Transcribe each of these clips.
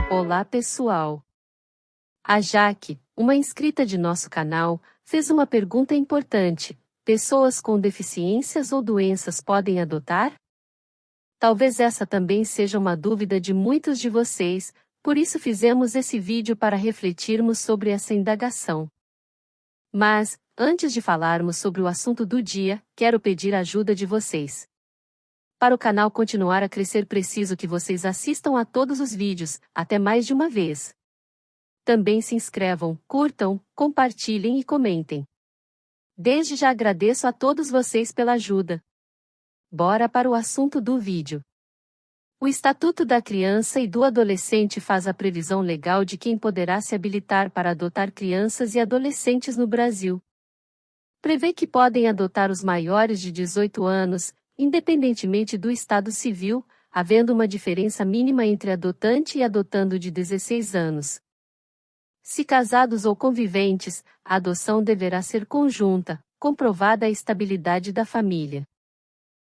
Olá pessoal! A Jaque, uma inscrita de nosso canal, fez uma pergunta importante: pessoas com deficiências ou doenças podem adotar? Talvez essa também seja uma dúvida de muitos de vocês, por isso fizemos esse vídeo para refletirmos sobre essa indagação. Mas, antes de falarmos sobre o assunto do dia, quero pedir a ajuda de vocês. Para o canal continuar a crescer, preciso que vocês assistam a todos os vídeos, até mais de uma vez. Também se inscrevam, curtam, compartilhem e comentem. Desde já agradeço a todos vocês pela ajuda. Bora para o assunto do vídeo. O Estatuto da Criança e do Adolescente faz a previsão legal de quem poderá se habilitar para adotar crianças e adolescentes no Brasil. Prevê que podem adotar os maiores de 18 anos, independentemente do estado civil, havendo uma diferença mínima entre adotante e adotando de 16 anos. Se casados ou conviventes, a adoção deverá ser conjunta, comprovada a estabilidade da família.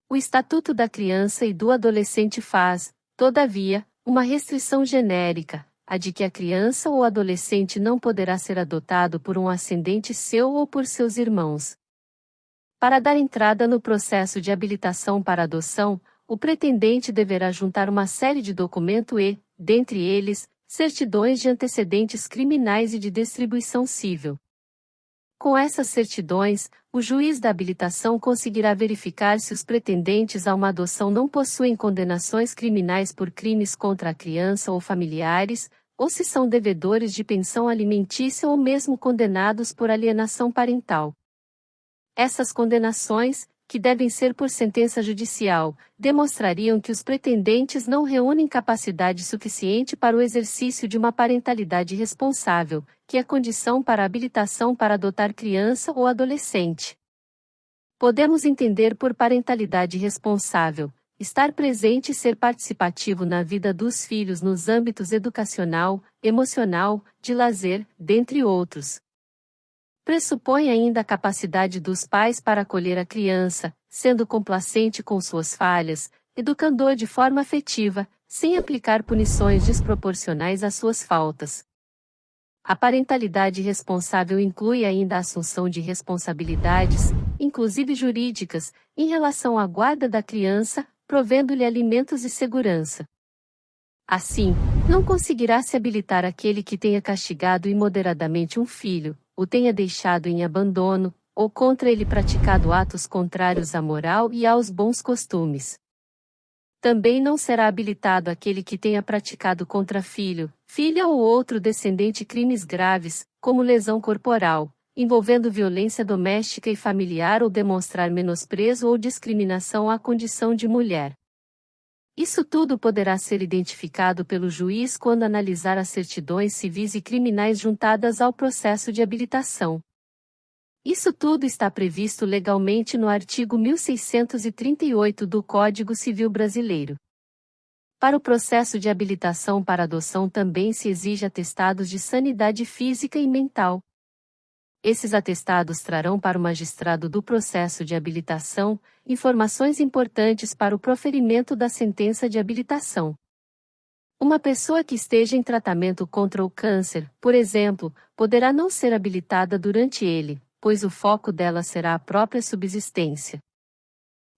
O Estatuto da Criança e do Adolescente faz, todavia, uma restrição genérica, a de que a criança ou adolescente não poderá ser adotado por um ascendente seu ou por seus irmãos. Para dar entrada no processo de habilitação para adoção, o pretendente deverá juntar uma série de documentos e, dentre eles, certidões de antecedentes criminais e de distribuição civil. Com essas certidões, o juiz da habilitação conseguirá verificar se os pretendentes a uma adoção não possuem condenações criminais por crimes contra a criança ou familiares, ou se são devedores de pensão alimentícia ou mesmo condenados por alienação parental. Essas condenações, que devem ser por sentença judicial, demonstrariam que os pretendentes não reúnem capacidade suficiente para o exercício de uma parentalidade responsável, que é condição para a habilitação para adotar criança ou adolescente. Podemos entender por parentalidade responsável, estar presente e ser participativo na vida dos filhos nos âmbitos educacional, emocional, de lazer, dentre outros. Pressupõe ainda a capacidade dos pais para acolher a criança, sendo complacente com suas falhas, educando-a de forma afetiva, sem aplicar punições desproporcionais às suas faltas. A parentalidade responsável inclui ainda a assunção de responsabilidades, inclusive jurídicas, em relação à guarda da criança, provendo-lhe alimentos e segurança. Assim, não conseguirá se habilitar aquele que tenha castigado imoderadamente um filho, o tenha deixado em abandono, ou contra ele praticado atos contrários à moral e aos bons costumes. Também não será habilitado aquele que tenha praticado contra filho, filha ou outro descendente crimes graves, como lesão corporal, envolvendo violência doméstica e familiar ou demonstrar menosprezo ou discriminação à condição de mulher. Isso tudo poderá ser identificado pelo juiz quando analisar as certidões civis e criminais juntadas ao processo de habilitação. Isso tudo está previsto legalmente no artigo 1638 do Código Civil Brasileiro. Para o processo de habilitação para adoção também se exige atestados de sanidade física e mental. Esses atestados trarão para o magistrado do processo de habilitação informações importantes para o proferimento da sentença de habilitação. Uma pessoa que esteja em tratamento contra o câncer, por exemplo, poderá não ser habilitada durante ele, pois o foco dela será a própria subsistência.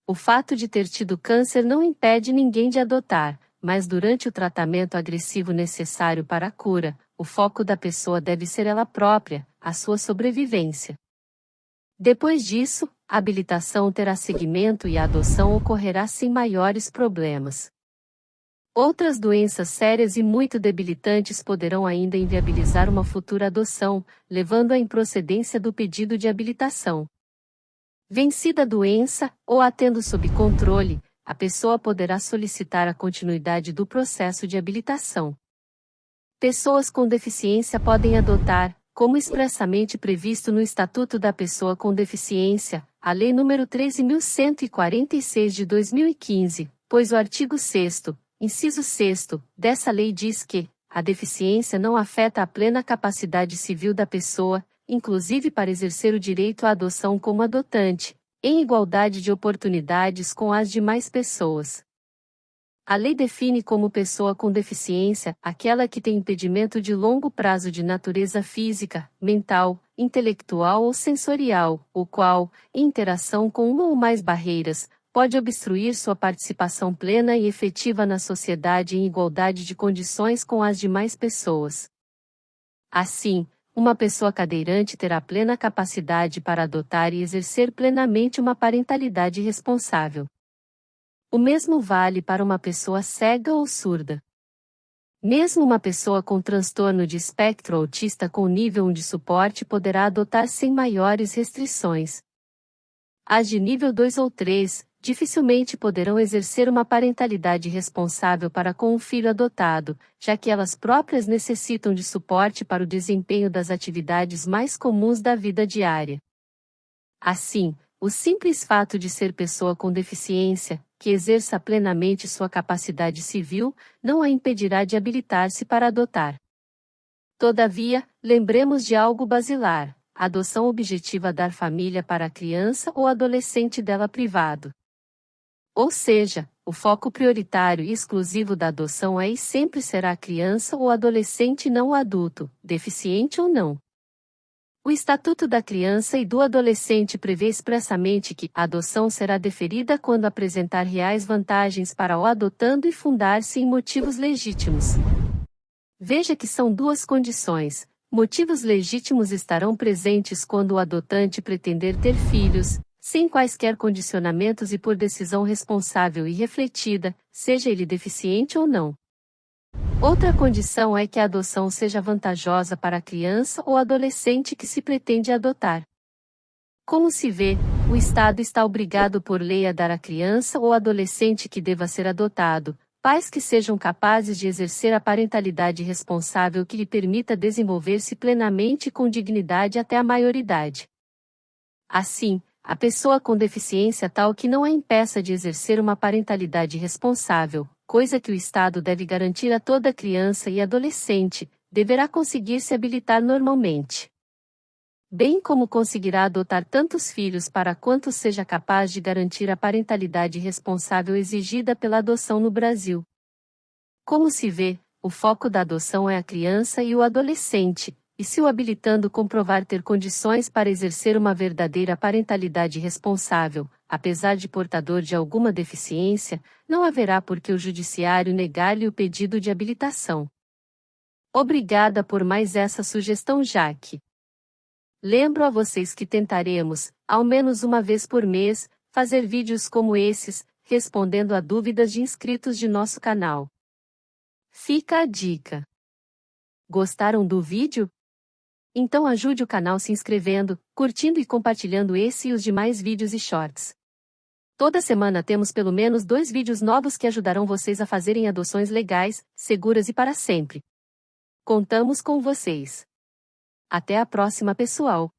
O fato de ter tido câncer não impede ninguém de adotar, mas durante o tratamento agressivo necessário para a cura, o foco da pessoa deve ser ela própria, a sua sobrevivência. Depois disso, a habilitação terá seguimento e a adoção ocorrerá sem maiores problemas. Outras doenças sérias e muito debilitantes poderão ainda inviabilizar uma futura adoção, levando à improcedência do pedido de habilitação. Vencida a doença, ou a tendo sob controle, a pessoa poderá solicitar a continuidade do processo de habilitação. Pessoas com deficiência podem adotar, como expressamente previsto no Estatuto da Pessoa com Deficiência, a Lei nº 13.146 de 2015, pois o artigo 6º, inciso 6º, dessa lei diz que a deficiência não afeta a plena capacidade civil da pessoa, inclusive para exercer o direito à adoção como adotante, em igualdade de oportunidades com as demais pessoas. A lei define como pessoa com deficiência aquela que tem impedimento de longo prazo de natureza física, mental, intelectual ou sensorial, o qual, em interação com uma ou mais barreiras, pode obstruir sua participação plena e efetiva na sociedade em igualdade de condições com as demais pessoas. Assim, uma pessoa cadeirante terá plena capacidade para adotar e exercer plenamente uma parentalidade responsável. O mesmo vale para uma pessoa cega ou surda. Mesmo uma pessoa com transtorno de espectro autista com nível 1 de suporte poderá adotar sem maiores restrições. As de nível 2 ou 3, dificilmente poderão exercer uma parentalidade responsável para com o filho adotado, já que elas próprias necessitam de suporte para o desempenho das atividades mais comuns da vida diária. Assim, o simples fato de ser pessoa com deficiência, que exerça plenamente sua capacidade civil, não a impedirá de habilitar-se para adotar. Todavia, lembremos de algo basilar: a adoção objetiva dar família para a criança ou adolescente dela privado. Ou seja, o foco prioritário e exclusivo da adoção é e sempre será a criança ou adolescente não o adulto, deficiente ou não. O Estatuto da Criança e do Adolescente prevê expressamente que a adoção será deferida quando apresentar reais vantagens para o adotando e fundar-se em motivos legítimos. Veja que são duas condições. Motivos legítimos estarão presentes quando o adotante pretender ter filhos, sem quaisquer condicionamentos e por decisão responsável e refletida, seja ele deficiente ou não. Outra condição é que a adoção seja vantajosa para a criança ou adolescente que se pretende adotar. Como se vê, o Estado está obrigado por lei a dar à criança ou adolescente que deva ser adotado pais que sejam capazes de exercer a parentalidade responsável que lhe permita desenvolver-se plenamente e com dignidade até a maioridade. Assim, a pessoa com deficiência tal que não a impeça de exercer uma parentalidade responsável, coisa que o Estado deve garantir a toda criança e adolescente, deverá conseguir se habilitar normalmente. Bem como conseguirá adotar tantos filhos para quantos seja capaz de garantir a parentalidade responsável exigida pela adoção no Brasil. Como se vê, o foco da adoção é a criança e o adolescente, e se o habilitando comprovar ter condições para exercer uma verdadeira parentalidade responsável, apesar de portador de alguma deficiência, não haverá por que o judiciário negar-lhe o pedido de habilitação. Obrigada por mais essa sugestão, Jaque. Lembro a vocês que tentaremos, ao menos uma vez por mês, fazer vídeos como esses, respondendo a dúvidas de inscritos de nosso canal. Fica a dica. Gostaram do vídeo? Então ajude o canal se inscrevendo, curtindo e compartilhando esse e os demais vídeos e shorts. Toda semana temos pelo menos 2 vídeos novos que ajudarão vocês a fazerem adoções legais, seguras e para sempre. Contamos com vocês. Até a próxima, pessoal!